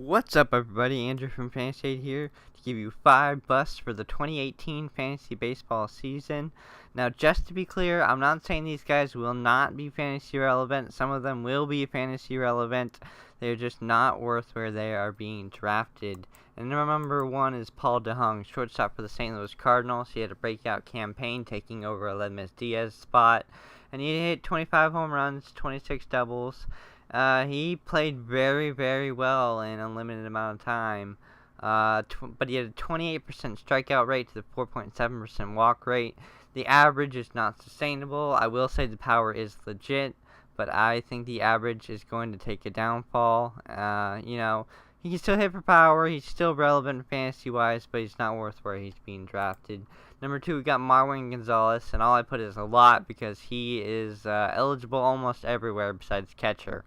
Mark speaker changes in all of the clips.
Speaker 1: What's up, everybody? Andrew from Fantasy Aid here to give you 5 busts for the 2018 fantasy baseball season. Now, just to be clear, I'm not saying these guys will not be fantasy relevant. Some of them will be fantasy relevant. They're just not worth where they are being drafted. And number 1 is Paul DeJong, shortstop for the St. Louis Cardinals. He had a breakout campaign taking over Aledmys Diaz's spot. And he hit 25 home runs, 26 doubles. He played very, very well in a limited amount of time, but he had a 28% strikeout rate to the 4.7% walk rate. The average is not sustainable. I will say the power is legit, but I think the average is going to take a downfall. He can still hit for power. He's still relevant fantasy-wise, but he's not worth where he's being drafted. Number 2, we got Marwin Gonzalez, and all I put is a lot because he is eligible almost everywhere besides catcher.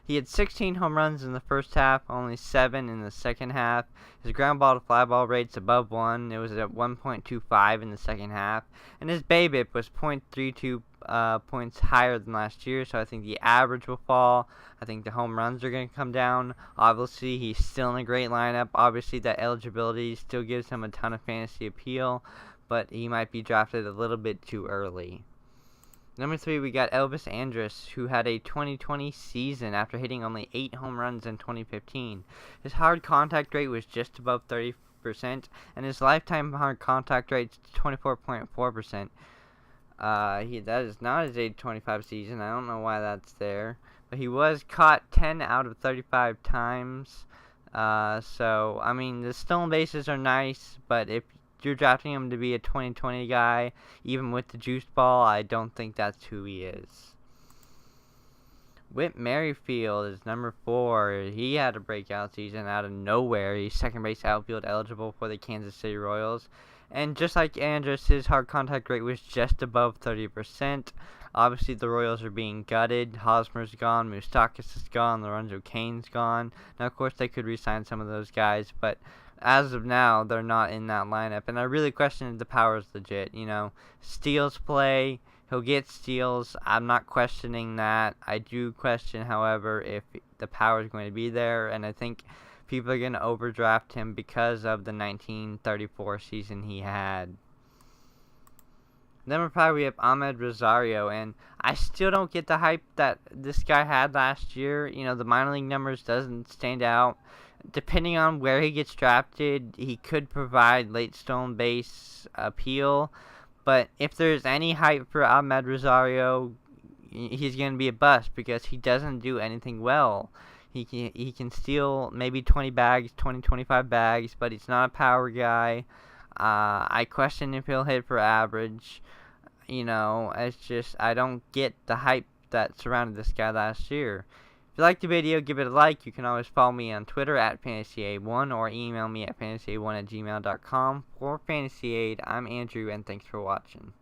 Speaker 1: He had 16 home runs in the first half, only 7 in the second half. His ground ball to fly ball rate's above 1. It was at 1.25 in the second half. And his BABIP was 0.32 points higher than last year, so I think the average will fall. I think the home runs are going to come down. Obviously, he's still in a great lineup. Obviously, that eligibility still gives him a ton of fantasy appeal, but he might be drafted a little bit too early. Number 3, we got Elvis Andrus, who had a 2020 season after hitting only 8 home runs in 2015. His hard contact rate was just above 30%, and his lifetime hard contact rate is 24.4%. That is not his age 25 season. I don't know why that's there. But he was caught 10 out of 35 times. The stolen bases are nice, but if you're drafting him to be a 2020 guy, even with the juice ball, I don't think that's who he is. Whit Merrifield is number 4. He had a breakout season out of nowhere. He's second base outfield eligible for the Kansas City Royals. And just like Andrus, his hard contact rate was just above 30%. Obviously, the Royals are being gutted. Hosmer's gone, Moustakas is gone, Lorenzo Cain's gone. Now, of course, they could re-sign some of those guys, but as of now, they're not in that lineup. And I really question if the power is legit. Steals play. He'll get steals. I'm not questioning that. I do question, however, if the power is going to be there. And I think people are going to overdraft him because of the 1934 season he had. Number 5, we have Ahmed Rosario, and I still don't get the hype that this guy had last year. The minor league numbers doesn't stand out. Depending on where he gets drafted, he could provide late stolen base appeal. But if there's any hype for Ahmed Rosario, he's going to be a bust because he doesn't do anything well. He can steal maybe 25 bags, but he's not a power guy. I question if he'll hit for average. It's just I don't get the hype that surrounded this guy last year. If you liked the video, give it a like. You can always follow me on Twitter at FantasyAid1 or email me at fantasyaid1@gmail.com. For Fantasy Aid, I'm Andrew, and thanks for watching.